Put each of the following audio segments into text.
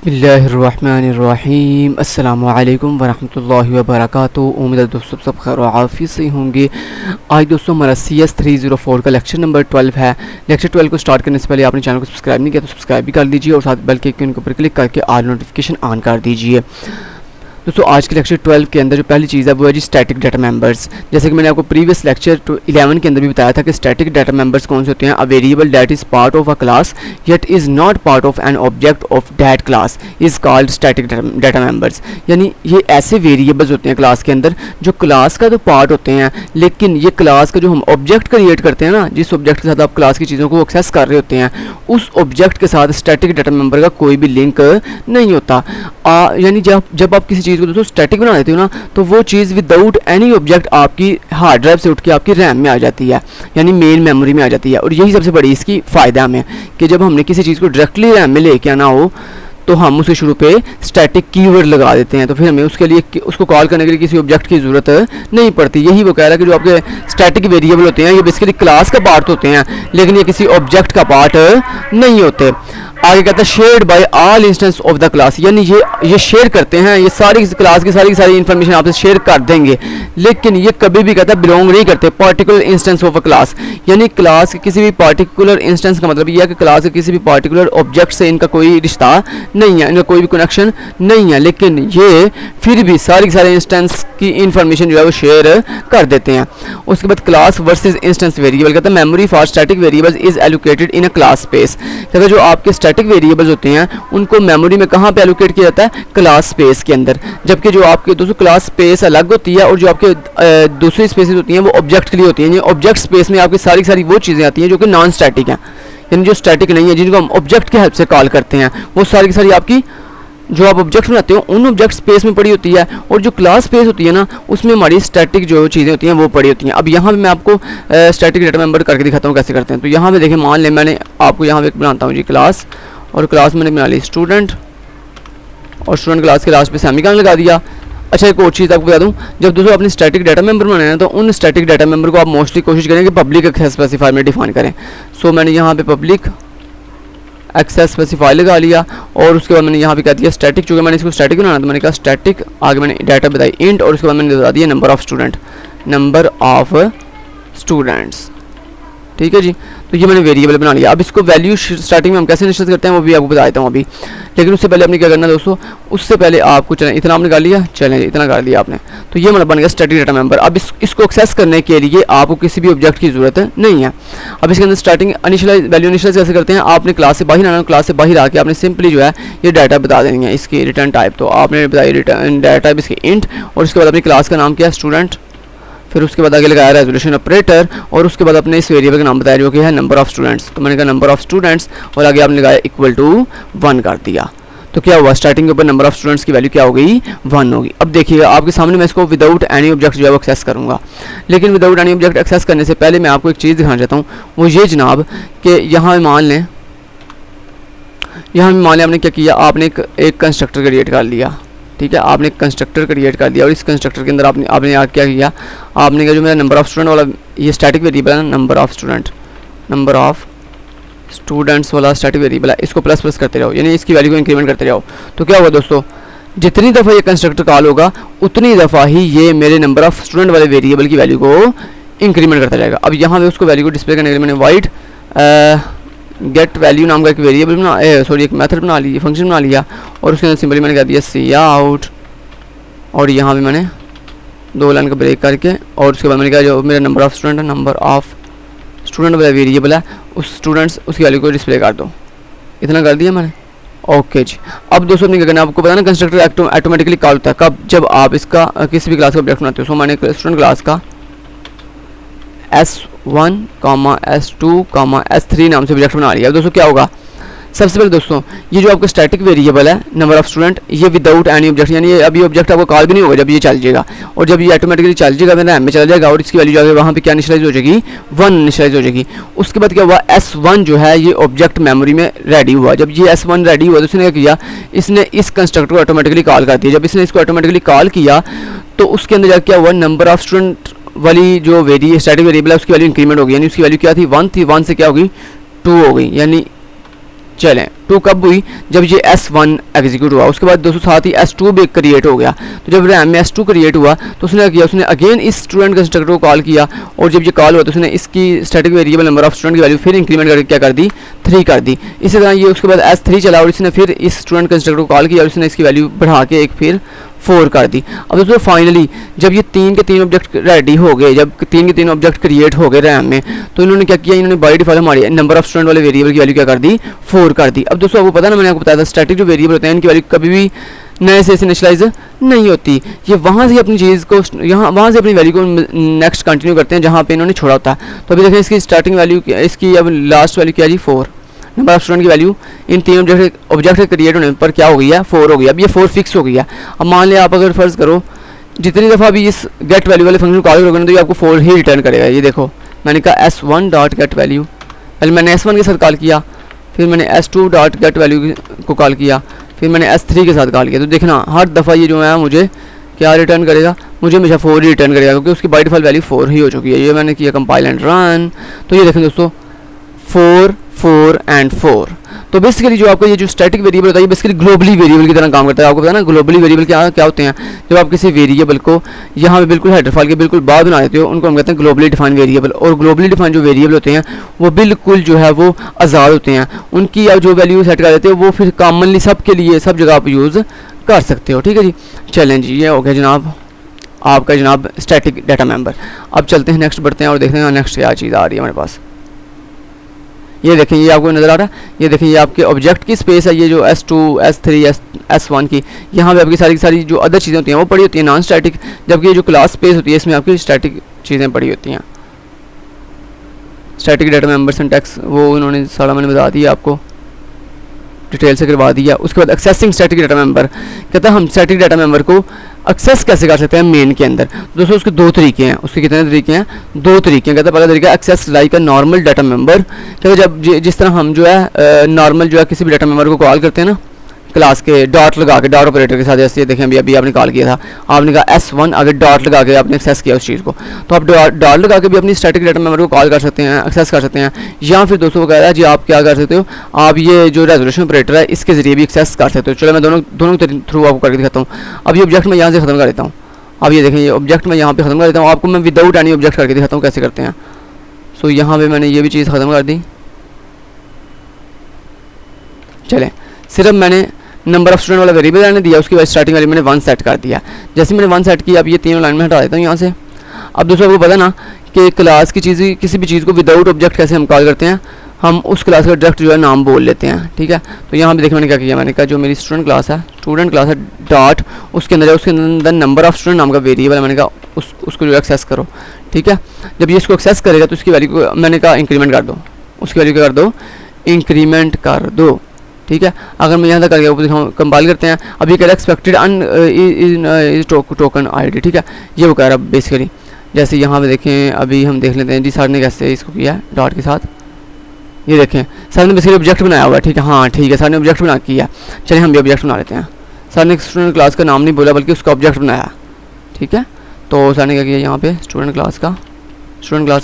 बिस्मिल्लाहिर्रहमानिर्रहीम अस्सलामुअलैकुम वरहमतुल्लाहि वबरकातुहू। उम्मीद है दोस्तों सब खैर आफियत से होंगे। आज दोस्तों हमारा CS304 का लेक्चर नंबर 12 है। लेक्चर 12 को स्टार्ट करने से पहले आपने चैनल को सब्सक्राइब नहीं किया तो सब्सक्राइब भी कर लीजिए और साथ बेल के आइकन के ऊपर क्लिक करके ऑल नोटिफिकेशन ऑन कर दीजिए। दोस्तों आज के लेक्चर 12 के अंदर जो पहली चीज़ है वो है जी स्टैटिक डाटा मेंबर्स। जैसे कि मैंने आपको प्रीवियस लेक्चर 11 के अंदर भी बताया था कि स्टैटिक डाटा मेंबर्स कौन से होते हैं। A variable that is part of a class yet is not part of an object of that class is called static data members. यानी ये ऐसे वेरिएबल्स होते हैं क्लास के अंदर जो क्लास का तो पार्ट होते हैं, लेकिन ये क्लास का जो हम ऑब्जेक्ट क्रिएट करते हैं ना, जिस ऑब्जेक्ट के साथ आप क्लास की चीज़ों को एक्सेस कर रहे होते हैं, उस ऑब्जेक्ट के साथ स्टैटिक डाटा मेंबर का कोई भी लिंक नहीं होता। यानी जब आप किसी चीज़ को दोस्तों स्टैटिक बना देते हो ना, तो वो चीज़ विदाउट एनी ऑब्जेक्ट आपकी हार्ड ड्राइव से उठ के आपकी रैम में आ जाती है, यानी मेन मेमोरी में आ जाती है। और यही सबसे बड़ी इसकी फ़ायदा हमें कि जब हमने किसी चीज़ को डायरेक्टली रैम में लेके आना हो तो हम उसके शुरू पे स्टैटिक कीवर्ड लगा देते हैं, तो फिर हमें उसके लिए उसको कॉल करने के लिए किसी ऑब्जेक्ट की ज़रूरत नहीं पड़ती। यही वो कह रहा है कि जो आपके स्टैटिक वेरिएबल होते हैं ये बेसिकली क्लास का पार्ट होते हैं, लेकिन ये किसी ऑब्जेक्ट का पार्ट नहीं होते। आगे कहता है shared by all instance of the class, यानी ये शेयर करते हैं, ये सारी क्लास की सारी इन्फॉर्मेशन आपसे शेयर कर देंगे, लेकिन ये कभी भी कहता है बिलोंग नहीं करते particular instance of a class. यानी क्लास के किसी भी पार्टिकुलर इंस्टेंस का मतलब ये है कि क्लास के किसी भी पार्टिकुलर ऑब्जेक्ट से इनका कोई रिश्ता नहीं है, इनका कोई भी कनेक्शन नहीं है, लेकिन ये फिर भी सारे इंस्टेंस की इन्फॉर्मेशन जो है वो शेयर कर देते हैं। उसके बाद क्लास वर्सेज इंस्टेंस वेरिएबल कहता है memory for static variables is allocated in a class space. कहता है जो आपके स्टैटिक वेरिएबल्स होते हैं उनको मेमोरी में कहाँ पे एलोकेट किया जाता है, क्लास स्पेस के अंदर। जबकि जो आपके दोस्तों क्लास स्पेस अलग होती है और जो आपके दूसरी स्पेसेस होती हैं वो ऑब्जेक्ट के लिए होती हैं। ये ऑब्जेक्ट स्पेस में आपकी सारी वो चीज़ें आती हैं जो कि नॉन स्टैटिक हैं, यानी जो स्टैटिक नहीं है, जिनको हम ऑब्जेक्ट की हेल्प से कॉल करते हैं, वो सारी की सारी आपकी जो आप ऑब्जेक्ट बनाते हो उन ऑब्जेक्ट स्पेस में पड़ी होती है। और जो क्लास स्पेस होती है ना, उसमें हमारी स्टैटिक जो चीज़ें होती हैं वो पड़ी होती हैं। अब यहाँ पे मैं आपको स्टैटिक डाटा मेंबर करके दिखाता हूँ कैसे करते हैं। तो यहाँ पे देखिए, मान लें मैंने आपको यहाँ पे बनाता हूँ जी क्लास, और क्लास मैंने बना ली स्टूडेंट, और स्टूडेंट क्लास के लास्ट पे सेमीकोलन लगा दिया। अच्छा, एक और चीज़ आपको बता दूँ, जब दोस्तों अपने स्टैटिक डाटा मेंबर बनाए हैं तो उन स्टैटिक डाटा मेंबर को आप मोस्टली कोशिश करें कि पब्लिक एक्सेस स्पेसिफायर में डिफाइन करें। सो मैंने यहाँ पे पब्लिक एक्सेस स्पेसिफाई लगा लिया, और उसके बाद मैंने यहाँ पे कह दिया स्टैटिक। चूँकि मैंने इसको स्टैटिक बनाना तो मैंने कहा स्टैटिक, आगे मैंने डाटा बताई इंट, और उसके बाद मैंने बता दिया नंबर ऑफ स्टूडेंट्स। ठीक है जी, तो ये मैंने वेरिएबल बना लिया। अब इसको वैल्यू स्टार्टिंग में हम कैसे निश्चित करते हैं वो भी आपको बता देता हूँ अभी, लेकिन उससे पहले आपने क्या करना है दोस्तों, उससे पहले आपको चलें इतना आपने कर लिया, चलें इतना कर लिया आपने, तो ये मतलब बन गया स्टैटिक डाटा मेंबर। अब इसको एक्सेस करने के लिए आपको किसी भी ऑब्जेक्ट की ज़रूरत नहीं है। अब इसके अंदर स्टार्टिंग इनिशियलाइज वैल्यू इनिशियलाइज कैसे करते हैं, आपने क्लास से बाहर आना, क्लास से बाहर आके आपने सिंपली जो है ये डाटा बता देंगे इसकी रिटर्न टाइप। तो आपने बताया रिटर्न डाटा टाइप इसकी इंट, और उसके बाद अपनी क्लास का नाम किया स्टूडेंट, फिर उसके बाद आगे लगाया रेजोल्यूशन ऑपरेटर, और उसके बाद अपने इस वेरिएबल का नाम बताया जो कि है नंबर ऑफ स्टूडेंट्स। तो मैंने कहा नंबर ऑफ स्टूडेंट्स, और आगे आपने लगाया इक्वल टू 1 कर दिया। तो क्या हुआ, स्टार्टिंग के ऊपर नंबर ऑफ स्टूडेंट्स की वैल्यू क्या हो गई, 1 होगी। अब देखिएगा आपके सामने मैं इसको विदाउट एनी ऑब्जेक्ट जो है वो एक्सेस करूँगा, लेकिन विदाउट एनी ऑब्जेक्ट एक्सेस करने से पहले मैं आपको एक चीज़ दिखाना चाहता हूँ, वो ये जनाब कि यहाँ मान लें आपने क्या किया, आपने एक कंस्ट्रक्टर क्रिएट कर लिया। ठीक है, आपने कंस्ट्रक्टर क्रिएट कर दिया, और इस कंस्ट्रक्टर के अंदर आपने यहाँ क्या किया, आपने कहा जो मेरा नंबर ऑफ स्टूडेंट वाला ये स्टैटिक वेरिएबल है ना, नंबर ऑफ स्टूडेंट्स वाला स्टैटिक वेरिएबल है, इसको प्लस करते रहो, यानी इसकी वैल्यू को इंक्रीमेंट करते रहो। तो क्या होगा दोस्तों, जितनी दफ़ा ये कंस्ट्रक्टर कॉल होगा उतनी दफ़ा ही ये मेरे नंबर ऑफ स्टूडेंट वाले वेरिएबल की वैल्यू को इंक्रीमेंट करता जाएगा। अब यहाँ पे उसको वैल्यू को डिस्प्ले करने के लिए मैंने वाइड गेट वैल्यू नाम का एक वेरिएबल एक मेथड बना लिया, फंक्शन बना लिया, और उसके अंदर सिंपली मैंने कह दिया सी आउट, और यहाँ पे मैंने 2 लाइन का ब्रेक करके, और उसके बाद मैंने कहा जो मेरा नंबर ऑफ स्टूडेंट है, नंबर ऑफ स्टूडेंट वाला वेरिएबल है, उस स्टूडेंट्स उसकी वैल्यू को डिस्प्ले कर दो। इतना कर दिया मैंने, ओके जी। अब दोस्तों अपने क्या करना है, आपको पता ना कंस्ट्रक्टर ऑटोमेटिकली कॉल होता है कब, जब आप इसका किसी भी क्लास का ऑब्जेक्ट बनाते हो। सो मैंने स्टूडेंट क्लास का S1, S2, S3 नाम से ऑब्जेक्ट बना लिया। अब दोस्तों क्या होगा, सबसे पहले दोस्तों ये जो आपका स्टैटिक वेरिएबल है नंबर ऑफ स्टूडेंट, ये विदाउट एनी ऑब्जेक्ट, यानी ये अभी ऑब्जेक्ट आपको कॉल भी नहीं होगा जब ये चल जाएगा, और जब ये ऑटोमेटिकली चल जाएगा मेरा रैम में चला जाएगा, और इसकी वैल्यू जाके वहाँ पे क्या इनिशियलाइज हो जाएगी, 1 इनिशियलाइज हो जाएगी। उसके बाद क्या हुआ, S1 जो है ये ऑब्जेक्ट मेमोरी में रेडी हुआ। जब ये S1 रेडी हुआ तो इसने क्या किया, इसने इस कंस्ट्रक्टर को ऑटोमेटिकली कॉल कर दिया। जब इसने इसको ऑटोमेटिकली कॉल किया तो उसके अंदर जाके क्या हुआ, नंबर ऑफ स्टूडेंट वाली जो स्टैटिक वेरिएबल है उसकी वैल्यू इंक्रीमेंट हो गई, यानी उसकी वैल्यू क्या थी, 1 थी, 1 से क्या होगी 2 हो गई, यानी चलें, 2 कब हुई? जब ये S1 एग्जीक्यूट हुआ, उसके बाद दोस्तों साथ ही S2 भी क्रिएट हो गया। तो जब रैम में S2 क्रिएट हुआ तो उसने क्या किया, उसने अगेन इस स्टूडेंट कंस्ट्रक्टर को कॉल किया, और जब ये कॉल हुआ तो उसने इसकी static variable number of student की वैल्यू फिर इंक्रीमेंट करके क्या कर दी, 3 कर दी। इसी तरह ये उसके बाद S3 चला और इसने फिर इस स्टूडेंट कंस्ट्रक्टर को कॉल किया और उसने इसकी वैल्यू बढ़ा के एक फिर 4 कर दी। अब दोस्तों फाइनली जब ये 3 के 3 ऑब्जेक्ट रेडी हो गए, जब 3 के 3 ऑब्जेक्ट क्रिएट हो गए रैम में, तो इन्होंने क्या किया, इन्होंने बाय डिफॉल्ट हमारी नंबर ऑफ स्टूडेंट वाले वेरिएबल की वैल्यू क्या कर दी, 4 कर दी। अब दोस्तों आपको पता ना, मैंने आपको बताया था स्टैटिक जो वेरिएबल होते हैं इनकी वैल्यू कभी भी नए से इनिशियलाइज नहीं होती, ये वहाँ से अपनी चीज़ को वहाँ से अपनी वैल्यू को नेक्स्ट कंटिन्यू करते हैं जहाँ पे इन्होंने छोड़ा होता है। तो अभी देखें इसकी स्टार्टिंग वैल्यू, इसकी अब लास्ट वैल्यू क्या जी, 4। नंबर ऑफ स्टूडेंट की वैल्यू इन 3 ऑब्जेक्ट के क्रिएट होने पर क्या हो गई है, 4 हो गई। अब ये 4 फिक्स हो गई है। अब मान लिया आप अगर फ़र्ज़ करो जितनी दफ़ा भी इस गेट वैल्यू वाले फंक्शन को कॉल करोगे तो ये आपको 4 ही रिटर्न करेगा। ये देखो मैंने कहा S1 डॉट गेट वैल्यू, पहले मैंने S1 के साथ कॉल किया, फिर मैंने S2 डॉट गेट वैल्यू को कॉल किया, फिर मैंने S3 के साथ कॉल किया। तो देखना हर दफ़ा ये जो है मुझे क्या रिटर्न करेगा, मुझे हमेशा 4 ही रिटर्न करेगा, क्योंकि उसकी बाय डिफॉल्ट वैल्यू 4 ही हो चुकी है। ये मैंने किया कंपाइल एंड रन, तो ये देखें दोस्तों 4 4 एंड 4। तो बेसिकली जो आपका ये जो स्टैटिक वेरिएबल होता है ये बेसिकली ग्लोबली वेरिएबल की तरह काम करता है। आपको पता है ना ग्लोबली वेरिएबल क्या होते हैं, जब आप किसी वेरिएबल को यहाँ पे बिल्कुल हेडर फाइल के बिल्कुल बाद बना देते हो उनको हम कहते हैं ग्लोबली डिफाइन वेरिएबल। और ग्लोबली डिफाइन जो वेरिएबल होते हैं वो बिल्कुल जो है वो आज़ाद होते हैं, उनकी आप जो वैल्यू सेट कर देते हो वो फिर कॉमनली सब के लिए सब जगह आप यूज़ कर सकते हो। ठीक है जी, चलें जी, ये हो गया जनाब आपका जनाब स्टैटिक डाटा मेंबर। अब चलते हैं नेक्स्ट, बढ़ते हैं और देखते हैं नेक्स्ट क्या चीज़ आ रही है हमारे पास। ये देखें, ये आपको नज़र आ रहा है, ये देखें ये आपके ऑब्जेक्ट की स्पेस है, ये जो S2 S3 S1 की, यहाँ पे आपकी सारी जो अदर चीज़ें होती हैं वो पड़ी होती हैं नॉन स्टैटिक, जबकि ये जो क्लास स्पेस होती है इसमें आपकी स्टैटिक चीज़ें पड़ी होती हैं। स्टैटिक डाटा मेंबर सिंटैक्स वो उन्होंने सारा मैंने बता दिया आपको, डिटेल से करवा दिया। उसके बाद एक्सेसिंग स्टैटिक डाटा मेंबर, कहता है हम स्टैटिक डाटा मेंबर को एक्सेस कैसे कर सकते हैं मेन के अंदर। दोस्तों उसके 2 तरीके हैं, उसके कितने तरीके हैं, 2 तरीके हैं। कहता है पहला तरीका access like a normal data member, कहता है जब जिस तरह हम जो है नॉर्मल जो है किसी भी डाटा मेंबर को कॉल करते हैं ना क्लास के डॉट लगा के, डॉट ऑपरेटर के साथ, जैसे देखें अभी आपने कॉल किया था, आपने कहा S1 आगे डॉट लगा के आपने एक्सेस किया उस चीज़ को, तो आप डॉट लगा के भी अपनी स्टैटिक डाटा मेंबर को कॉल कर सकते हैं, एक्सेस कर सकते हैं। या फिर दोस्तों वो कह रहा है जी आप क्या कर सकते हो, आप ये जो रेजोल्यूशन ऑपरेटर है इसके ज़रिए भी एक्सेस कर सकते हो। चलो मैं दोनों थ्रू आपको करके दिखाता हूँ। अब ये ऑब्जेक्ट मैं यहाँ से ख़त्म कर देता हूँ। अब ये देखें ये ऑब्जेक्ट मैं यहाँ पे ख़त्म कर देता हूँ, आपको मैं विदाउट एनी ऑब्जेक्ट करके दिखाता हूँ कैसे करते हैं। सो यहाँ पे मैंने ये भी चीज़ ख़त्म कर दी। चलें, सिर्फ मैंने नंबर ऑफ स्टूडेंट वाला वेरिएबल मैंने दिया, उसकी वजह स्टार्टिंग वाली मैंने 1 सेट कर दिया। जैसे मैंने 1 सेट किया, अब ये 3 लाइन में हटा देता हूँ यहाँ से। अब दोस्तों आपको पता ना कि क्लास की चीज़ किसी भी चीज़ को विदाउट ऑब्जेक्ट कैसे हम कॉल करते हैं, हम उस क्लास का डायरेक्ट जो है नाम बोल लेते हैं। ठीक है, तो यहाँ पे देखिए मैंने क्या किया, मैंने कहा जो मेरी स्टूडेंट क्लास है डॉट उसके अंदर नंबर ऑफ स्टूडेंट नाम का वेरिएबल है, मैंने कहा उसको जो एक्सेस करो। ठीक है, जब ये इसको एक्सेस करेगा तो उसकी वैल्यू को मैंने कहा इंक्रीमेंट कर दो, उसकी वैल्यू क्या कर दो, इंक्रीमेंट कर दो। ठीक है, अगर मैं यहाँ तक कर गया ऊपर कंपाइल करते हैं। अब ये कह रहा है एक्सपेक्टेड टोकन आईडी। ठीक है, ये वो कह रहा है बेसिकली। जैसे यहाँ पे देखें, अभी हम देख लेते हैं जी सर ने कैसे इसको किया है डॉट के साथ। ये देखें सर ने बेसिकली ऑब्जेक्ट बनाया हुआ है। ठीक है, हाँ ठीक है, सर ने ऑब्जेक्ट बना किया। चलिए हम भी ऑब्जेक्ट बना लेते हैं। सर ने स्टूडेंट क्लास का नाम नहीं बोला बल्कि उसका ऑब्जेक्ट बनाया। ठीक है, तो सर ने क्या किया, यहाँ पे स्टूडेंट क्लास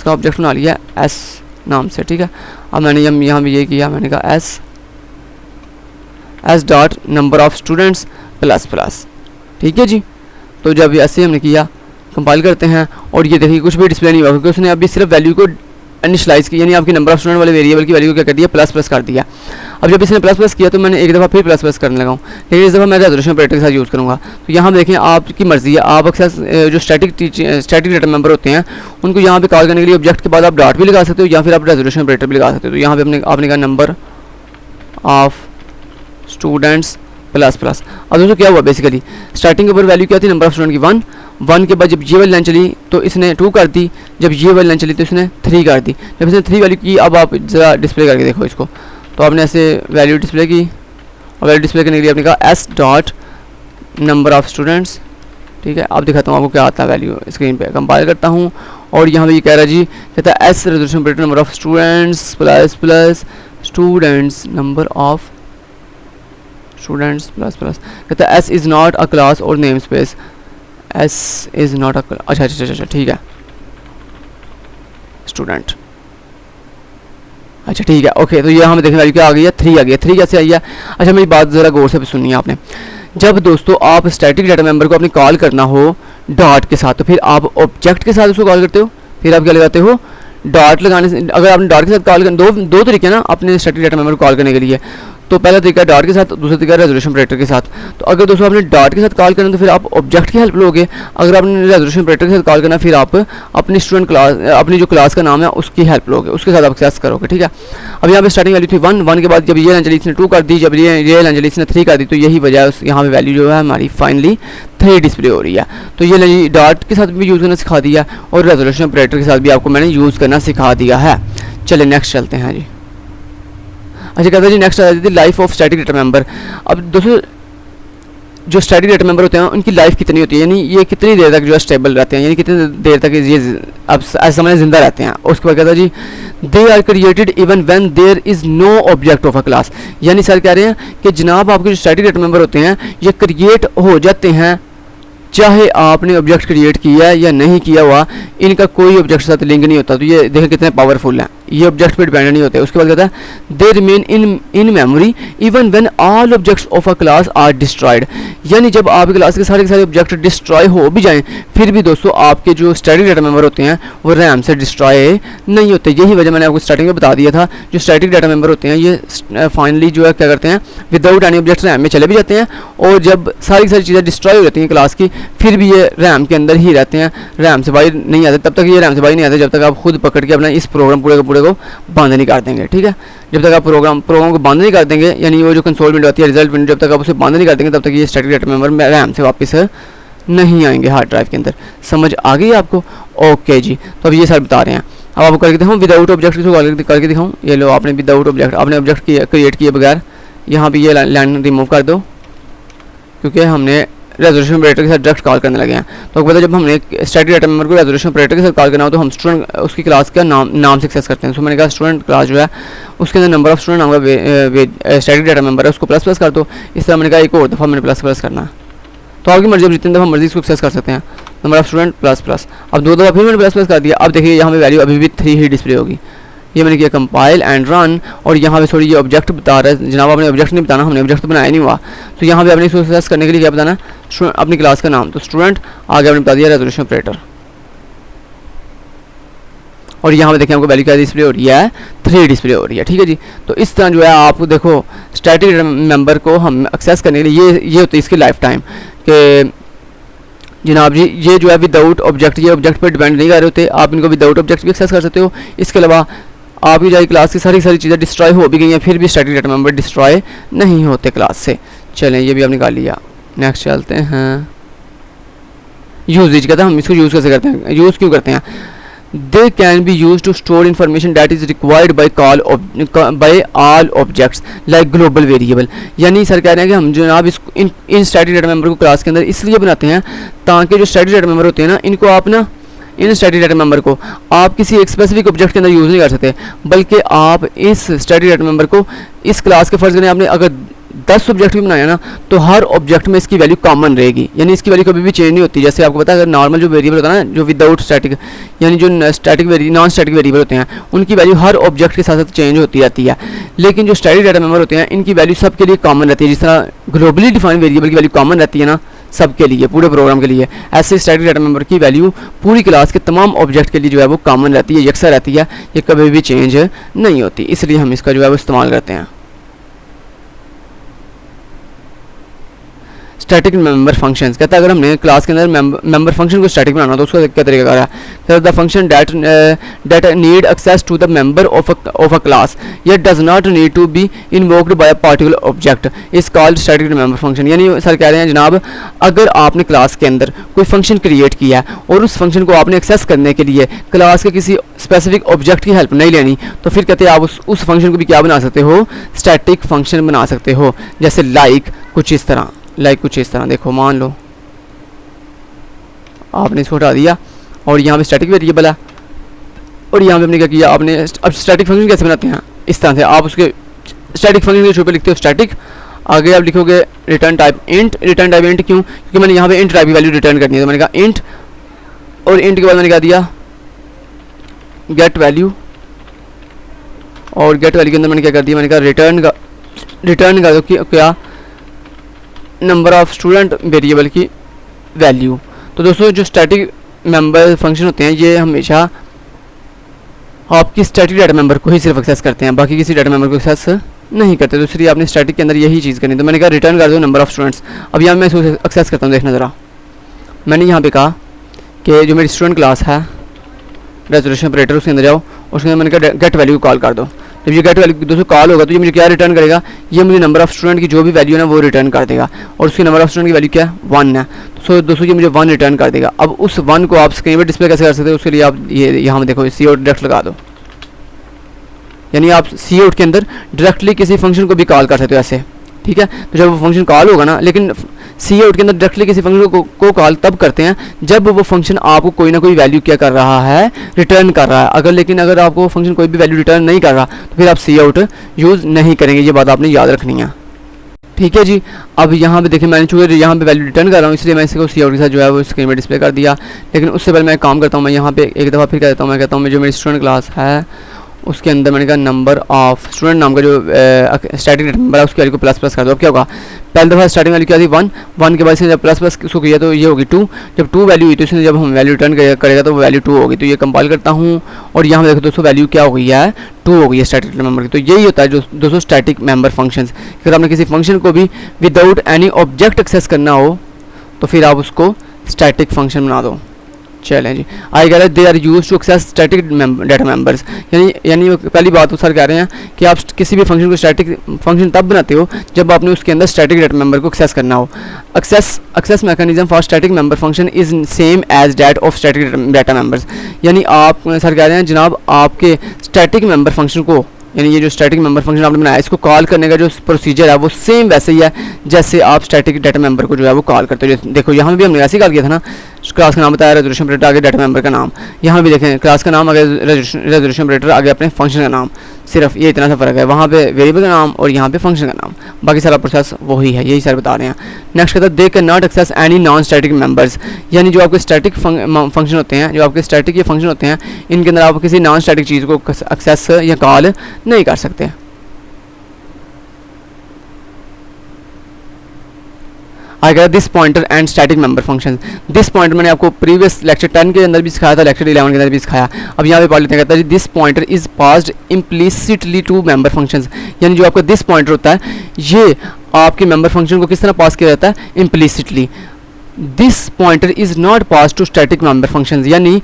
का ऑब्जेक्ट बना लिया S नाम से। ठीक है, अब मैंने यहाँ भी ये किया, मैंने कहा S dot number of students plus plus. ठीक है जी, तो जब ऐसे हमने किया कंपाइल करते हैं और ये देखिए कुछ भी डिस्प्ले नहीं हुआ क्योंकि उसने अभी सिर्फ वैल्यू को इनिशियलाइज की, यानी आपकी नंबर ऑफ स्टूडेंट वाले वेरिएबल की वैल्यू को क्या कर दिया, प्लस प्लस कर दिया। अब जब इसने प्लस प्लस किया तो मैंने एक दफ़ा फिर प्लस प्लस करने लगा हूँ, लेकिन इस दफ़ा मैं रेजोल्यूशन ऑपरेटर के साथ यूज़ करूँगा। तो यहाँ देखें आपकी मर्जी है, आप अक्सर जो स्टैटिक डाटा मेंबर होते हैं उनको यहाँ पे कॉल करने के लिए ऑब्जेक्ट के बाद आप डॉट भी लगा सकते हो या फिर आप रेजोल्यूशन ऑपरेटर भी लगा सकते हो। तो यहाँ पे आपने कहा number of students plus plus. अब दोस्तों क्या हुआ, बेसिकली स्टार्टिंग के ऊपर वैल्यू क्या थी, नंबर ऑफ स्टूडेंट की 1 के बाद जब ये वाली लाइन चली तो इसने 2 कर दी, जब ये वाली लाइन चली तो इसने 3 कर दी। जब इसने 3 वैल्यू की, अब आप ज़रा डिस्प्ले करके देखो इसको, तो आपने ऐसे वैल्यू डिस्प्ले की और वैल्यू डिस्प्ले करने के लिए आपने कहा S dot number of students. ठीक है, अब दिखाता हूँ आपको क्या आता है वैल्यू स्क्रीन पे। कंपाइल करता हूँ और यहाँ पे ये कह रहा है जी, कहता है S resolution operator number of students plus plus students number of students plus plus. कहता है S is not a class or namespace, S is not a class. अच्छा ठीक है, स्टूडेंट अच्छा ठीक है, ओके। तो ये हमें देखने वाली क्या आ गई है, 3 आ गई है। 3 कैसे आई है? अच्छा मेरी बात ज़रा गौर से सुननी है आपने। जब दोस्तों आप स्टैटिक डाटा मेंबर को अपनी कॉल करना हो डॉट के साथ, तो फिर आप ऑब्जेक्ट के साथ उसको कॉल करते हो, फिर आप क्या लगाते हो, डॉट लगाने से। अगर आपने डॉट के साथ कॉल कर, दो तरीके हैं ना अपने स्टैटिक डाटा मेंबर को कॉल करने के लिए। तो पहला तरीका डॉट के साथ, दूसरा तरीका रेजोल्यूशन ऑपरेटर के साथ। तो अगर दोस्तों आपने डॉट के साथ कॉल करना तो फिर आप ऑब्जेक्ट की हेल्प लोगे। अगर आपने रेजोल्यूशन ऑपरेटर के साथ कॉल करना फिर आप अपनी स्टूडेंट क्लास, अपनी जो क्लास का नाम है उसकी हेल्प लोगे, उसके साथ आप एक्सेस करोगे, ठीक है। अब यहाँ पे स्टार्टिंग वैल्यू थी 1, 1 के बाद जब ये एंजलिस ने 2 कर दी, जब ये एंजलिस ने 3 कर दी, तो यही वजह है यहाँ पे वैल्यू जो है हमारी फाइनली 3 डिस्प्ले हो रही है। तो ये डॉट के साथ भी यूज़ करना सिखा दिया और रेजोल्यूशन ऑपरेटर के साथ भी आपको मैंने यूज़ करना सिखा दिया है। चलिए नेक्स्ट चलते हैं जी। अच्छा कहते हैं जी नेक्स्ट आ जाती है life of static data member. अब दोस्तों जो स्टैटिक डाटा मेंबर होते हैं उनकी लाइफ कितनी होती है, यानी ये कितनी देर तक जो है स्टेबल रहते हैं, यानी कितनी देर तक ये अब ऐसा समझ जिंदा रहते हैं। उसके बाद कहता है जी they are created even when there is no object of a class. यानी सर कह रहे हैं कि जनाब आपके जो स्टैटिक डाटा मेंबर होते हैं ये क्रिएट हो जाते हैं चाहे आपने ऑब्जेक्ट क्रिएट किया है या नहीं किया हुआ, इनका कोई ऑब्जेक्ट के साथ लिंक नहीं होता। तो ये देखें कितने पावरफुल हैं, ये ऑब्जेक्ट पे डिपेंडेंट नहीं होते। उसके बाद कहता है they remain in memory even when all objects of a class are destroyed. यानी जब आपकी क्लास के सारे ऑब्जेक्ट डिस्ट्रॉय हो भी जाएं फिर भी दोस्तों आपके जो स्टैटिक डाटा मेंबर होते हैं वो रैम से डिस्ट्रॉय नहीं होते। यही वजह मैंने आपको स्टार्टिंग में बता दिया था, जो स्टैटिक डाटा मेंबर होते हैं ये फाइनली जो है क्या करते हैं, विदाउट एनी ऑब्जेक्ट रैम में चले भी जाते हैं, और जब सारी चीज़ें डिस्ट्रॉय हो जाती हैं क्लास की फिर भी ये रैम के अंदर ही रहते हैं, रैम से बाहर नहीं आते। तब तक ये रैम से बाहर नहीं आते जब तक आप खुद पकड़ के अपना इस प्रोग्राम पूरे को बंद नहीं कर देंगे, ठीक है। जब तक आप प्रोग्राम को बंद नहीं कर देंगे, यानी वो जो कंसोल विंडो आती है रिजल्ट विंडो, जब तक आप उसे बंद नहीं कर देंगे तब तक ये स्टैटिक डाटा मेंबर रैम से वापस नहीं आएंगे हार्ड ड्राइव के अंदर। समझ आ गई आपको? ओके जी। तो अब ये सर बता रहे हैं, अब आपको करके दिखाऊँ विदाउट ऑब्जेक्ट करके दिखाऊँ। ये लो आपने विदाउट ऑब्जेक्ट, आपने ऑब्जेक्ट क्रिएट किए बगैर यहाँ पे ये लाइन रिमूव कर दो, क्योंकि हमने रेजोल्यूशन ऑपरेटर के साथ डायरेक्ट कॉल करने लगे हैं। तो आपको पता है जब हमने स्टैटिक डाटा मेंबर को रेजोल्यूशन ऑपरेटर के साथ कॉल करना हो तो हम स्टूडेंट उसकी क्लास का नाम से एक्सेस करते हैं। तो मैंने कहा स्टूडेंट क्लास जो है उसके अंदर नंबर ऑफ स्टूडेंट नाम का स्टैटिक डाटा मेंबर है, उसको प्लस कर दो। इस तरह मैंने कहा एक और दफ़ा मैंने प्लस करना है, तो आपकी मर्जी, जितनी दफ़ा मर्जी इसको एक्सेस कर सकते हैं। Number of student plus. अब 2 दफ़ा फिर मैंने प्लस कर दिया। अब देखिए यहाँ पे वैल्यू अभी भी 3 ही डिस्प्ले होगी। ये मैंने किया कंपाइल एंड रन, और यहाँ पे थोड़ी ये ऑब्जेक्ट बता रहा है, जनाब आपने ऑब्जेक्ट नहीं बताना, हमने ऑब्जेक्ट तो बनाया नहीं हुआ। तो यहाँ पे आपने इसको एक्सेस करने के लिए क्या बताना, अपनी क्लास का नाम। तो स्टूडेंट आगे आपने बता दिया रेजोल्यूशन ऑपरेटर, और यहाँ पे देखिए हमको वैल्यू क्या डिस्प्ले हो रही है, 3 डिस्प्ले हो रही है, ठीक है जी। तो इस तरह जो है आपको देखो स्टैटिक मेंबर को हम एक्सेस करने के लिए ये होती है इसकी लाइफ टाइम कि जनाब जी ये जो है विदाउट ऑब्जेक्ट, ये ऑब्जेक्ट पर डिपेंड नहीं कर रहे होते, आप इनको विदाउट ऑब्जेक्ट भी एक्सेस कर सकते हो। इसके अलावा आपकी जो क्लास की सारी चीज़ें डिस्ट्रॉय हो भी गई हैं फिर भी स्टैटिक डाटा मेंबर डिस्ट्रॉय नहीं होते क्लास से। चलें ये भी आपने निकाल लिया। नेक्स्ट चलते हैं यूजेज। कहते हैं हम इसको यूज़ कैसे करते हैं, यूज़ क्यों करते हैं। They can be use to store information that is required by all objects like global variable. यानी सर कह रहे हैं कि हम जनाब इसको इन स्टैटिक डाटा मेंबर को क्लास के अंदर इसलिए बनाते हैं ताकि जो स्टैटिक डाटा मेंबर होते हैं ना, इनको आप ना इन स्टैटिक डाटा मेंबर को आप किसी एक स्पेसिफिक ऑब्जेक्ट के अंदर यूज़ नहीं कर सकते, बल्कि आप इस स्टैटिक डाटा मेंबर को इस क्लास के फर्ज करें आपने अगर 10 ऑब्जेक्ट भी बनाया ना तो हर ऑब्जेक्ट में इसकी वैल्यू कॉमन रहेगी, यानी इसकी वैल्यू कभी भी चेंज नहीं होती। जैसे आपको पता है अगर नॉर्मल जो वेरिएबल होता है ना, जो विदाउट स्टैटिक यानी जो नॉन स्टैटिक वेरिएबल होते हैं उनकी वैल्यू हर ऑब्जेक्ट के साथ चेंज होती रहती है, लेकिन जो स्टैटिक डाटा मेंबर होते हैं इनकी वैल्यू सबके लिए कॉमन रहती है। जिस तरह ग्लोबली डिफाइंड वेरिएबल की वैल्यू कॉमन रहती है ना सबके लिए, पूरे प्रोग्राम के लिए, ऐसे स्टैटिक डाटा मेंबर की वैल्यू पूरी क्लास के तमाम ऑब्जेक्ट के लिए जो है वो कॉमन रहती है, यकसा रहती है, ये कभी भी चेंज नहीं होती, इसलिए हम इसका जो है वो इस्तेमाल करते हैं। स्टैटिक मेंबर फंक्शंस कहता है अगर हमने क्लास के अंदर मेंबर फंक्शन को स्टैटिक बनाना तो उसका क्या तरीका है, कहता है the function that need access to the member of a class yet does not need to be invoked by a particular object is called static member function. यानी सर कह रहे हैं जनाब अगर आपने क्लास के अंदर कोई फंक्शन क्रिएट किया है और उस फंक्शन को आपने एक्सेस करने के लिए क्लास के किसी स्पेसिफिक ऑब्जेक्ट की हेल्प नहीं लेनी, तो फिर कहते हैं आप उस फंक्शन को भी क्या बना सकते हो, स्टैटिक फंक्शन बना सकते हो। जैसे लाइक कुछ इस तरह देखो, मान लो आपने इसको हटा दिया और यहाँ पे स्टैटिक वेरिएबल है और यहाँ पे आपने क्या किया, आपने अब स्टैटिक फंक्शन कैसे बनाते हैं, इस तरह से आप उसके स्टैटिक फंक्शन के शुरू पे लिखते हो स्टैटिक, आगे आप लिखोगे return type int. Return type int क्यों, क्योंकि मैंने यहाँ पे इंट टाइप की वैल्यू रिटर्न करनी है, तो मैंने कहा इंट, और इंट के बाद मैंने क्या दिया गेट वैल्यू और गेट वैल्यू के अंदर मैंने क्या कर दिया, मैंने कहा रिटर्न कर दो कि क्या नंबर ऑफ स्टूडेंट वेरिएबल की वैल्यू। तो दोस्तों जो स्टैटिक मेंबर फंक्शन होते हैं ये हमेशा आपकी स्टैटिक डाटा मेंबर को ही सिर्फ एक्सेस करते हैं, बाकी किसी डाटा मेंबर को एक्सेस नहीं करते। तो इसलिए आपने स्टैटिक के अंदर यही चीज़ करनी। तो मैंने कहा रिटर्न कर दो नंबर ऑफ स्टूडेंट्स। अब यहाँ मैं इसको एक्सेस करता हूँ, देखना ज़रा। मैंने यहाँ पे कहा कि जो मेरी स्टूडेंट क्लास है रेजोल्यूशन ऑपरेटर, उसके अंदर जाओ, उसके अंदर मैंने कहा गेट वैल्यू को कॉल कर दो। जब ये गेट वैल्यू दोस्तों कॉल होगा तो ये मुझे क्या रिटर्न करेगा, ये मुझे नंबर ऑफ स्टूडेंट की जो भी वैल्यू है ना वो रिटर्न कर देगा, और उसकी नंबर ऑफ स्टूडेंट की वैल्यू क्या है 1 है। तो दोस्तों ये मुझे 1 रिटर्न कर देगा। अब उस 1 को आप स्क्रीन पर डिस्प्ले कैसे कर सकते हो, उसके लिए आप ये यहाँ देखो सी आउट डायरेक्ट लगा दो, यानी आप सी आउट के अंदर डायरेक्टली किसी फंक्शन को भी कॉल कर सकते हो ऐसे, ठीक है। तो जब वो फंक्शन कॉल होगा ना, लेकिन सी आउट के अंदर डायरेक्टली किसी फंक्शन को कॉल तब करते हैं जब वो फंक्शन आपको कोई ना कोई वैल्यू क्या कर रहा है, रिटर्न कर रहा है। अगर आपको वो फंक्शन कोई भी वैल्यू रिटर्न नहीं कर रहा तो फिर आप सी आउट यूज़ नहीं करेंगे, ये बात आपने याद रखनी है, ठीक है जी। अब यहाँ पे देखिए मैंने चूँकि यहाँ पे वैल्यू रिटर्न कर रहा हूँ इसलिए मैं इसको सी आउट के साथ जो है वो स्क्रीन में डिस्प्ले कर दिया। लेकिन उससे पहले मैं काम करता हूँ, मैं यहाँ पे एक दफ़ा फिर कह देता हूँ, मैं कहता हूँ जो मेरी स्टूडेंट क्लास है उसके अंदर मैंने कहा नंबर ऑफ स्टूडेंट नाम का जो स्टैटिक डाटा मेंबर है उसकी वैल्यू को प्लस प्लस कर दो। अब क्या होगा, पहले दफ़ा स्टार्टिंग वैल्यू क्या थी 1 के बाद से जब प्लस प्लस उसको किया तो ये होगी 2। जब 2 वैल्यू हुई तो इसने जब हम वैल्यू रिटर्न करेगा तो वो वैल्यू 2 होगी। तो ये कंपाइल करता हूँ और यहाँ देखो दोस्तों वैल्यू क्या हो गई है, 2 हो गई है स्टैटिक डाटा मेंबर की। तो यही होता है जो दोस्तों स्टैटिक मेंबर फंक्शंस। अगर आपने किसी फंक्शन को भी विदाउट एनी ऑब्जेक्ट एक्सेस करना हो तो फिर आप उसको स्टैटिक फंक्शन बना दो। चलें जी, आई कह रहे they are use to access static data members, यानी पहली बात तो सर कह रहे हैं कि आप किसी भी फंक्शन को स्टैटिक फंक्शन तब बनाते हो जब आपने उसके अंदर स्टैटिक डाटा मेंबर को एक्सेस करना हो। Access mechanism for static member function is same as that of static data members, यानी आप सर कह रहे हैं जनाब आपके स्टैटिक मेंबर फंक्शन को, यानी ये जो स्टैटिक मेंबर फंक्शन आपने बनाया इसको कॉल करने का जो प्रोसीजर है वो सेम वैसे ही है जैसे आप स्टैटिक डाटा मेंबर को जो है वो कॉल करते हो। देखो यहाँ भी हमने ऐसे ही कॉल किया था ना, क्लास का नाम बताया रेजोल्यूशन ऑपरेटर, आगे डाटा मेंबर का नाम, यहाँ भी देखें क्लास का नाम आगे रेजोल्यूशन ऑपरेटर, आगे अपने फंक्शन का नाम, सिर्फ ये इतना सा फ़र्क है, वहाँ पे वेरिएबल का नाम और यहाँ पे फंक्शन का नाम, बाकी सारा प्रोसेस वही है, यही सर बता रहे हैं। नेक्स्ट कहता है they can not access any non static members, यानी जो आपके स्टैटिक फंक्शन होते हैं, जो आपके स्टैटिक ये फंक्शन होते हैं, इनके अंदर आप किसी नॉन स्टैटिक चीज़ को एक्सेस या कॉल नहीं कर सकते। आई गया this pointer and static member function. This pointer मैंने आपको प्रीवियस लेक्चर 10 के अंदर भी सिखाया था, लेक्चर 11 के अंदर भी सिखाया। अब यहाँ पे पढ़ लेते हैं, कहता है this pointer is passed implicitly to member functions, यानी जो आपका दिस पॉइंटर होता है ये आपके मेंबर फंक्शन को किस तरह पास किया जाता है, implicitly. This pointer is not pass to static member functions, यानी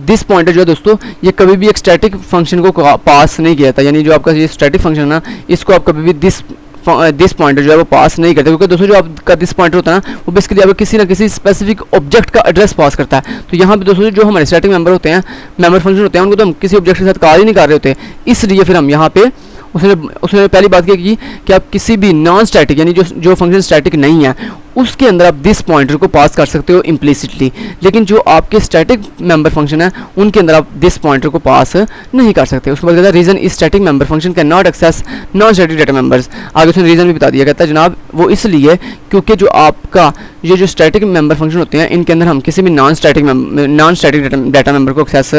दिस पॉइंटर जो है दोस्तों ये कभी भी एक स्टैटिक फंक्शन को पास नहीं किया था, यानी जो आपका ये स्टैटिक फंक्शन है ना इसको आप कभी भी दिस पॉइंटर जो है वो पास नहीं करते, क्योंकि दोस्तों जो आपका दिस पॉइंटर होता है ना वो बेसिकली आपको किसी ना किसी स्पेसिफिक ऑब्जेक्ट का एड्रेस पास करता है। तो यहाँ पे दोस्तों जो हमारे स्टैटिक मेंबर होते हैं, मेंबर फंक्शन होते हैं, उनको तो हम किसी ऑब्जेक्ट के साथ कॉल ही नहीं कर रहे होते, इसलिए फिर हम यहाँ पे उसने पहली बात क्या की कि आप किसी भी नॉन स्टैटिक यानी जो फंक्शन स्टैटिक नहीं है उसके अंदर आप दिस पॉइंटर को पास कर सकते हो इम्प्लिसिटली, लेकिन जो आपके स्टैटिक मेंबर फंक्शन है उनके अंदर आप दिस पॉइंटर को पास नहीं कर सकते। उसके बाद कहता है reason is static member function can not access non static data members. आगे उसने रीजन भी बता दिया, कहता है जनाब वो इसलिए क्योंकि जो आपका ये जो स्टैटिक मेंबर फंक्शन होते हैं इनके अंदर हम किसी भी नॉन स्टैटिक डाटा मेंबर को एक्सेस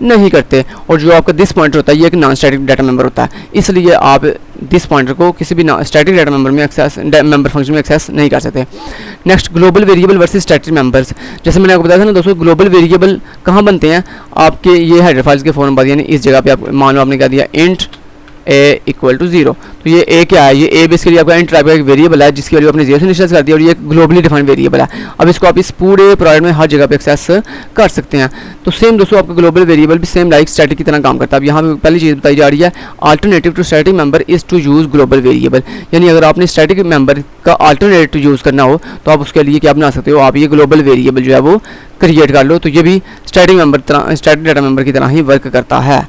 नहीं करते, और जो आपका दिस पॉइंटर होता है ये एक नॉन स्टैटिक डाटा मेंबर होता है, इसलिए आप दिस पॉइंटर को किसी भी स्टैटिक डाटा मेंबर में एक्सेस मेंबर फंक्शन में एक्सेस नहीं कर सकते। Next global variable versus static members. जैसे मैंने आपको बताया था ना दोस्तों, ग्लोबल वेरिएबल कहाँ बनते हैं, आपके ये हेडर फाइल्स के फॉर्म पर, यानी इस जगह पे आप मान लो आपने कह दिया इंट a इक्वल टू 0, तो ये a क्या है, ये a बेसिकली आपका इंट टाइप का एक वेरिएबल है जिसकी वैल्यू आपने 0 से इनिशियलाइज कर दिया और ये एक ग्लोबली डिफाइंड वेरिएबल है। अब इसको आप इस पूरे प्रोजेक्ट में हर जगह पे एक्सेस कर सकते हैं। तो सेम दोस्तों आपका ग्लोबल वेरिएबल भी सेम लाइक स्टैटिक की तरह काम करता है। अब यहाँ पे पहली चीज़ बताई जा रही है, alternative to static member is to use global variable, यानी अगर आपने स्टैटिक मेंबर का अल्टरनेटिव यूज़ करना हो तो आप उसके लिए क्या बना सकते हो, आप ये ग्लोबल वेरिएबल जो है वो क्रिएट कर लो, तो ये भी स्टैटिक डाटा मेंबर की तरह ही वर्क करता है।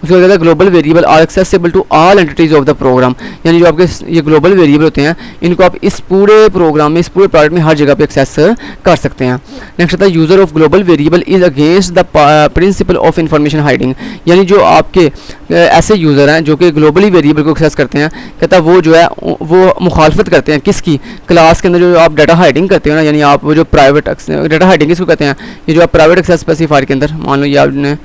उसके बाद global variable are accessible to all entities of the program, यानी जो आपके ये ग्लोबल वेरिएबल होते हैं इनको आप इस पूरे प्रोग्राम में, इस पूरे प्रोजेक्ट में हर जगह पे एक्सेस कर सकते हैं। नेक्स्ट आता है user of global variable is against the principle of information hiding, यानी जो आपके ऐसे यूज़र हैं जो कि ग्लोबली वेरिएबल को एक्सेस करते हैं, कहता है वो जो है वो मुखालफत करते हैं किसकी, क्लास के अंदर जो आप डाटा हाइडिंग करते हो ना, यानी आप वो जो प्राइवेट डाटा हाइडिंग इसको कहते हैं, ये जो आप प्राइवेट एक्सेस स्पेसिफायर के अंदर मान लो ये आपने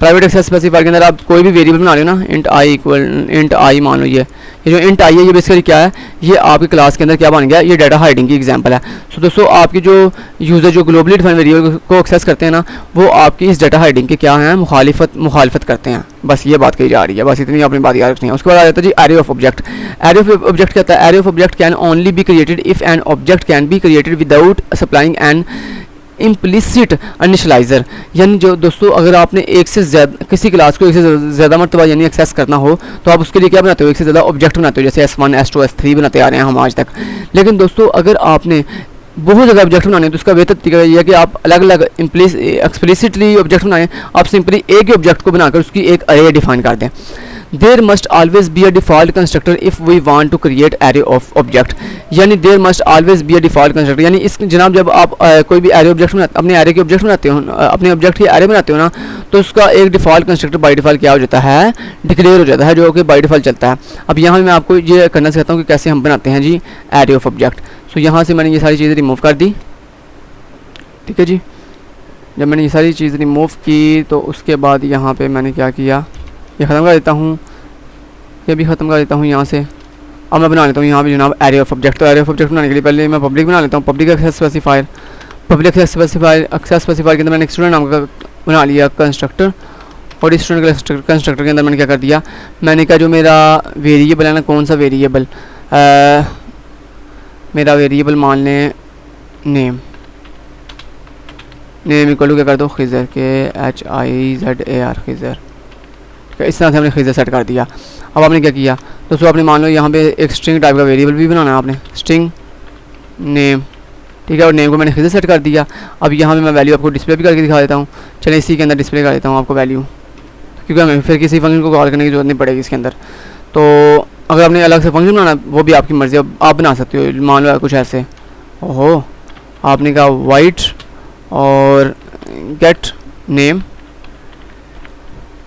प्राइवेट एक्सेस स्पेसिफायर के अंदर आप कोई भी वेरिएबल बना रहे हो ना, इंट आई इक्वल इंट आई मान लो, ये जो इंट आई है ये बेसिकली क्या है, ये आपकी क्लास के अंदर क्या बन गया, ये डाटा हाइडिंग की एग्जांपल है। सो दोस्तों आपकी जो यूज़र जो ग्लोबली डिफाइंड वेरिएबल को एक्सेस करते हैं ना, वो आपकी इस डाटा हाइडिंग के क्या हैं, मुखालिफत करते हैं। बस ये बात कही जा रही है, बस इतनी अपनी बात याद रखनी है। उसके बाद आ जाता है जी array of object. Array of object क्या होता है, array of object can only be created if an object can be created without supplying an implicit initializer. यानी जो दोस्तों अगर आपने एक से ज़्यादा किसी क्लास को एक से ज़्यादा मरतबा यानी एक्सेस करना हो तो आप उसके लिए क्या बनाते हो, एक से ज़्यादा ऑब्जेक्ट बनाते हो, जैसे S1 S2 S3 बनाते आ रहे हैं हम आज तक। लेकिन दोस्तों अगर आपने बहुत ज़्यादा ऑब्जेक्ट बनाने तो उसका बेहतर तरीका यह है कि आप अलग अलग एक्सप्लिसिटली ऑब्जेक्ट बनाएं। आप सिंपली एक ही ऑब्जेक्ट को बनाकर उसकी एक अरे डिफाइन कर दें। There must always be a default constructor if we want to create array of object. यानी there must always be a default constructor, यानी इस जनाब जब आप कोई भी एरे ऑब्जेक्ट बनाते, अपने एरे के ऑब्जेक्ट बनाते हो, अपने ऑब्जेक्ट की एरे बनाते हो ना, तो उसका एक डिफ़ॉल्ट कंस्ट्रक्टर बाय डिफ़ॉल्ट क्या हो जाता है, डिक्लेयर हो जाता है, जो कि बाय डिफ़ॉल्ट चलता है। अब यहाँ मैं आपको ये करना चाहता हूँ कि कैसे हम बनाते हैं जी एरे ऑफ ऑब्जेक्ट। सो यहाँ से मैंने ये सारी चीज़ें रिमूव कर दी, ठीक है जी। जब मैंने ये सारी चीज़ रिमूव की तो उसके बाद यहाँ पे मैंने क्या किया, ये ख़त्म कर देता हूँ, ये भी ख़त्म कर देता हूँ यहाँ से। अब मैं बना लेता हूँ यहाँ पे जनाब एरे ऑफ ऑब्जेक्ट। तो एरे ऑफ ऑब्जेक्ट बनाने के लिए पहले मैं पब्लिक बना लेता हूँ, public access specifier. Public access specifier के अंदर मैंने स्टूडेंट नाम का बना लिया कंस्ट्रक्टर, और इस स्टूडेंट कंस्ट्रक्टर के अंदर मैंने क्या कर दिया, मैंने कहा जो मेरा वेरिएबल है ना, कौन सा वेरिएबल, मेरा वेरिएबल मान लें नेम इक्वल टू क्या कर दो खिज़र के HIZAR खिज़र। इस तरह से हमने खिज़र सेट कर दिया। अब आपने क्या किया दोस्तों, आपने मान लो यहाँ पे एक स्ट्रिंग टाइप का वेरिएबल भी बनाना है आपने, स्ट्रिंग नेम, ठीक है, और नेम को मैंने खिज़र सेट कर दिया। अब यहाँ पे मैं वैल्यू आपको डिस्प्ले भी करके दिखा देता हूँ। चलिए इसी के अंदर डिस्प्ले कर देता हूँ आपको वैल्यू, क्योंकि हमें फिर किसी फंक्शन को कॉल करने की जरूरत नहीं पड़ेगी इसके अंदर। तो अगर आपने अलग से फंक्शन बनाना वो भी आपकी मर्ज़ी, आप बना सकते हो। मान लो कुछ ऐसे, ओहो आपने कहा वाइट और गेट नेम,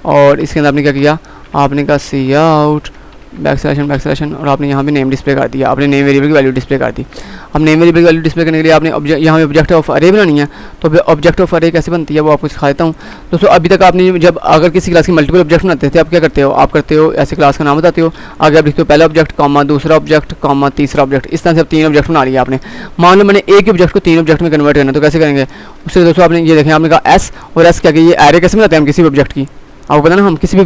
और इसके अंदर आपने क्या किया, आपने कहा सी आउट बैकस्लैशन और आपने यहाँ पे नेम डिस्प्ले कर दिया, आपने नेम वेरिएबल की वैल्यू डिस्प्ले कर दी। अब नेम वेरिएबल की वैल्यू डिस्प्ले करने के लिए आपने यहाँ पे ऑब्जेक्ट ऑफ अरे बनानी है। तो ऑब्जेक्ट ऑफ अरे कैसे बनती है वो आपको सिखा देता हूँ दोस्तों। अभी तक आपने जब अगर किसी क्लास की मल्टीपल ऑब्जेक्ट बनाते थे, आप क्या करते हो, आप करते हो ऐसे क्लास का नाम बताते हो, आगे आप लिखते हो पहला ऑब्जेक्ट कॉमा दूसरा ऑब्जेक्ट कॉमा तीसरा ऑब्जेक्ट। इस तरह से आप 3 ऑब्जेक्ट बना लिया आपने। मान लो मैंने एक ही ऑब्जेक्ट को 3 ऑब्जेक्ट में कन्वर्ट करना, तो कैसे करेंगे उससे दोस्तों, आपने ये देखें, आपने कहा एस और एस क्या कि ये एरे कैसे बनाते हैं हम किसी भी ऑब्जेक्ट की, आपको पता ना, हम किसी भी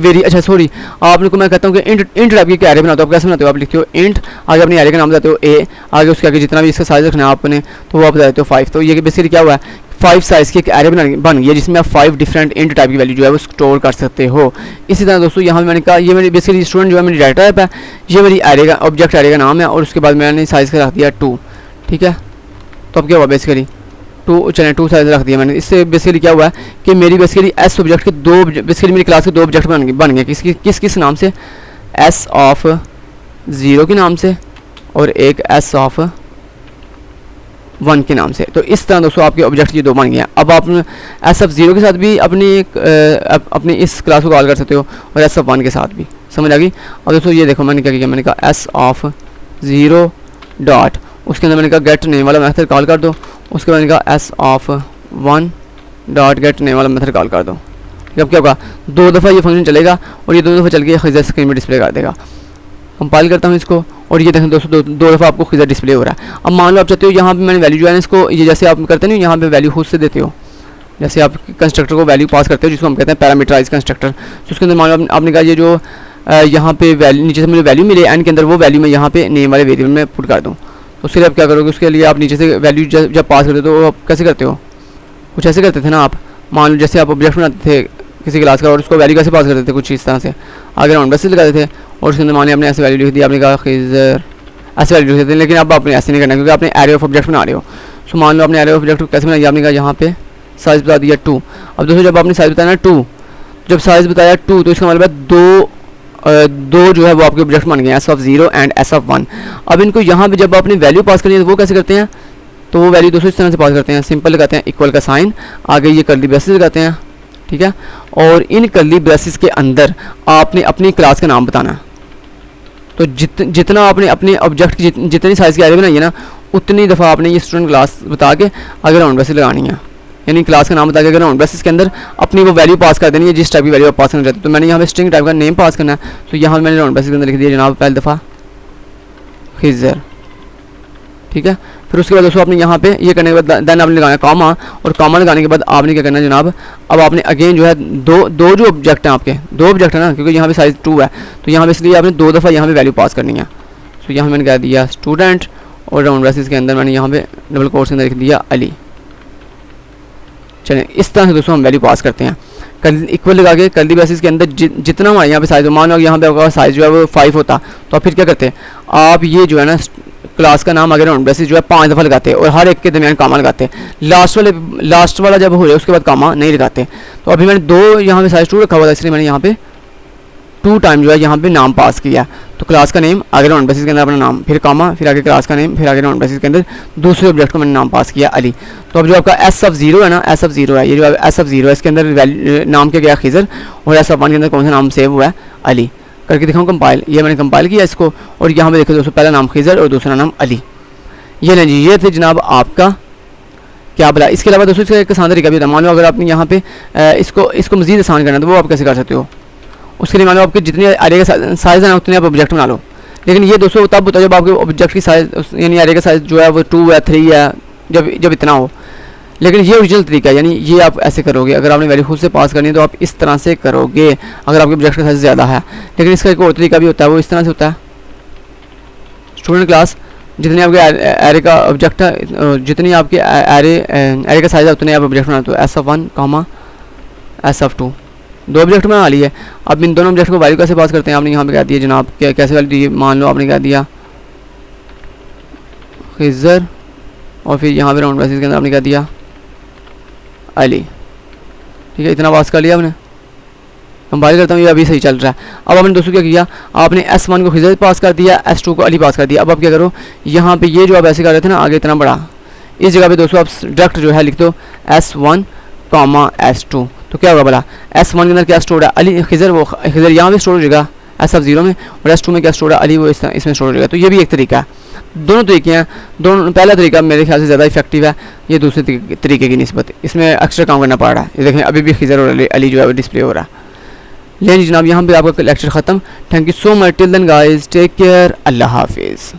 आपने को मैं कहता हूँ कि इंट टाइप की एरे बनाते हो, आप कैसे बनाते हो, आप लिखते हो इंट, आगे अपनी एरे का नाम बताते हो ए, आगे उसके आगे जितना भी इसका साइज रखना है आपने तो वो आप बता देते हो 5। तो ये बेसिकली क्या हुआ है, 5 साइज़ की एक एरे बन गई है जिसमें आप 5 डिफरेंट इंट टाइप की वैल्यू जो है वो स्टोर कर सकते हो। इसी तरह दोस्तों यहाँ मैंने कहा ये मेरी बेसिकली स्टूडेंट जो है मेरी डाटा टाइप है, ये मेरी एरे का ऑब्जेक्ट एरे का नाम है, और उसके बाद मैंने साइज़ का रख दिया 2, ठीक है। तो अब क्या हुआ बेसिकली 2, चलें 2 साइज रख दिया मैंने। इससे बेसिकली क्या हुआ है कि मेरी बेसिकली एस ऑब्जेक्ट के बेसिकली मेरी क्लास के 2 ऑब्जेक्ट बन गए किस नाम से, एस ऑफ 0 के नाम से और एक एस ऑफ 1 के नाम से। तो इस तरह दोस्तों आपके ऑब्जेक्ट ये 2 बन गए हैं। अब आप एस ऑफ 0 के साथ भी अपनी इस क्लास को कॉल कर सकते हो और एस ऑफ 1 के साथ भी, समझ आ गई। अब दोस्तों ये देखो मैंने क्या किया, मैंने कहा एस ऑफ 0 डॉट, उसके अंदर मैंने कहा गेट नेम वाला मेथड कॉल कर दो, उसके बाद मैंने कहा S of 1 dot gate name वाला मेथड कॉल कर दो। अब क्या होगा, 2 दफ़ा ये फंक्शन चलेगा और ये 2 दफ़ा चल के खिज़र स्क्रीन में डिस्प्ले कर देगा। कंपाइल करता हूँ इसको और ये देखें दोस्तों 2 दफ़ा आपको खिज़र डिस्प्ले हो रहा है। अब मान लो आप चाहते हो यहाँ पे मैंने वैल्यू जो है ना इसको, ये जैसे आप करते नहीं यहाँ पे वैल्यू खुद से देते हो, जैसे आप कंस्ट्रक्टर को वैल्यू पास करते हो जिसको हम कहते हैं पैरामीटराइज कंस्ट्रक्टर। तो उसके अंदर मान लो आपने कहा ये जो यहाँ पे वैल्यू नीचे से मुझे वैल्यू मिले एंड के अंदर, वो वैल्यू मैं यहाँ पे नेम वाले वेरिएबल में पुट कर दूँ। तो उसके लिए आप क्या करोगे, उसके लिए आप नीचे से वैल्यू जब पास करते हो तो आप कैसे करते हो, कुछ ऐसे करते थे ना आप। मान लो जैसे आप ऑब्जेक्ट बनाते थे किसी क्लास का और उसको वैल्यू कैसे पास करते थे, कुछ इस तरह से आगे राउंड ब्रेसेस लगाते थे और उसके अंदर मान लिया आपने ऐसे वैल्यू लिख दी, आपने कहा खिज़र ऐसे वैल्यू लिख देते हैं। लेकिन अब आपने ऐसे नहीं करना क्योंकि आपने एरे ऑफ ऑब्जेक्ट बना रहे हो। सो मान लो आपने एरे ऑफ ऑब्जेक्ट कैसे बनाया, आपने कहा यहाँ पे साइज़ बता दिया 2। अब दोस्तों जब आपने साइज़ बताया ना 2, जब साइज़ बताया 2 तो इसका मतलब है 2 जो है वो आपके ऑब्जेक्ट बन गए S of 0 and S of 1। अब इनको यहाँ पे जब आपने वैल्यू पास करनी है तो वो कैसे करते हैं, तो वो वैल्यू दोस्तों इस तरह से पास करते हैं, सिंपल लगाते हैं इक्वल का साइन, आगे ये कर्ली ब्रेसेस लगाते हैं, ठीक है। और इन कर्ली ब्रेसेस के अंदर आपने अपनी क्लास का नाम बताना है। तो जितना आपने अपने ऑब्जेक्ट की जितनी साइज़ की एरे बनाई है ना, उतनी दफ़ा आपने ये स्टूडेंट क्लास बता के आगे राउंड ब्रेसेस लगानी है। यानी क्लास का नाम बता के अगर राउंड ब्रेसेस के अंदर अपनी वो वैल्यू पास कर देनी है जिस टाइप की वैल्यू आप पास करना चाहते हैं। तो मैंने यहाँ पे स्ट्रिंग टाइप का नेम पास करना है, तो यहाँ मैंने राउंड ब्रेसेस के अंदर लिख दिया जनाब पहली दफ़ा खिज़र, ठीक है। फिर उसके बाद दोस्तों आपने यहाँ पे ये करने के बाद देन आपने लगाना कामा, और कामा लगाने के बाद आपने क्या करना है जनाब, अब आपने अगेन जो है दो जो ऑब्जेक्ट हैं आपके, दो ऑब्जेक्ट है ना, क्योंकि यहाँ पे साइज 2 है, तो यहाँ पे इसलिए आपने 2 दफ़ा यहाँ पे वैल्यू पास करनी है। तो यहाँ मैंने कह दिया स्टूडेंट, और राउंड ब्रेसेस के अंदर मैंने यहाँ पे डबल कोट्स के अंदर लिख दिया अली। चलिए इस तरह से दोस्तों हम वैल्यू पास करते हैं। कल इक्वल लगा के कर्ली ब्रेसेस के अंदर जितना हमारे यहाँ पे साइज हो, मान लो यहाँ पे आपका साइज जो है वो 5 होता, तो आप फिर क्या करते हैं, आप ये जो है ना क्लास का नाम अगर राउंड ब्रेसेस जो है 5 दफ़ा लगाते हैं और हर एक के दरमियान कामा लगाते हैं। लास्ट वाला जब हो जाए उसके बाद कामा नहीं लगाते। तो अभी मैंने 2 यहाँ पे साइज 2 रखा हुआ था, इसलिए मैंने यहाँ पे 2 टाइम जो है यहाँ पे नाम पास किया। तो क्लास का नेम आगे राउंड ब्रेसेस के अंदर अपना नाम, फिर कामा, फिर आगे क्लास का नेम, फिर आगे राउंड ब्रेसेस के अंदर दूसरे ऑब्जेक्ट को मैंने नाम पास किया अली। तो अब जो आपका S0 है ना, S0 है, ये जो S0 है इसके अंदर नाम क्या गया खिज़र, और S1 के अंदर कौन सा नाम सेव हुआ है अली। करके दिखाऊँ कंपाइल, ये मैंने कंपाइल किया इसको, और यहाँ पे देखो दोस्तों पहला नाम खिज़र और दूसरा नाम अली। ये ना जी, ये थे जनाब आपका क्या बोला। इसके अलावा दोस्तों इसका एक आसान तरीका भी होता है। मान लो अगर आपने यहाँ पे इसको मज़ीद आसान करना है तो वो आप कैसे कर सकते हो। उसके लिए मान लो आपके जितने एरे का साइज़ है ना उतने आप ऑब्जेक्ट बना लो। लेकिन ये दोस्तों तब होता है जब आपके ऑब्जेक्ट की साइज़ यानी एरे का साइज़ जो है वो 2 है 3 है, जब इतना हो। लेकिन ये ओरिजिनल तरीका है, यानी ये आप ऐसे करोगे। अगर आपने वैल्यू खुद से पास करनी है तो आप इस तरह से करोगे अगर आपके ऑब्जेक्ट का साइज़ ज़्यादा है। लेकिन इसका एक और तरीका भी होता है, वो इस तरह से होता है। स्टूडेंट क्लास जितने आपके एरे का ऑब्जेक्ट है, जितनी आपके एरे का साइज़ है उतने आप ऑब्जेक्ट बनाते हो। S1 कामा S2 2 ऑब्जेक्ट बना लिए। अब इन दोनों ऑब्जेक्ट को वैल्यू कैसे पास करते हैं, आपने यहाँ पे कह दिया जनाब कैसे वैल्यू दी, मान लो आपने कह दिया खिज़र, और फिर यहाँ पे राउंड ब्रेसेस के अंदर आपने कह दिया अली, ठीक है। इतना पास कर लिया आपने। कंपाइल करता हूँ, ये अभी सही चल रहा है। अब आपने दोस्तों क्या किया, आपने S1 को खिज़र पास कर दिया, S2 को अली पास कर दिया। अब आप क्या करो, यहाँ पे ये जो आप ऐसे कर रहे थे ना आगे इतना बड़ा, इस जगह पे दोस्तों आप डायरेक्ट जो है लिख दो S1 कामा S2। तो क्या होगा भला, S1 के अंदर क्या स्टोर है अली खिज़र, वो खिज़र यहाँ पे स्टोर हो जाएगा S0 में, और S2 में क्या स्टोर है अली, वो इसमें स्टोर हो जाएगा। तो ये भी एक तरीका है। दोनों तरीके हैं, दोनों पहला तरीका मेरे ख्याल से ज़्यादा इफेक्टिव है, ये दूसरे तरीके की निस्बत इसमें एक्स्ट्रा काम करना पड़ रहा है। ये देखें अभी भी खिज़र और अली जो है वो डिस्प्ले हो रहा है। लेकिन जनाब यहाँ पे आपका लेक्चर ख़त्म। Thank you so much, till then guys, take care, अल्लाह हाफिज़।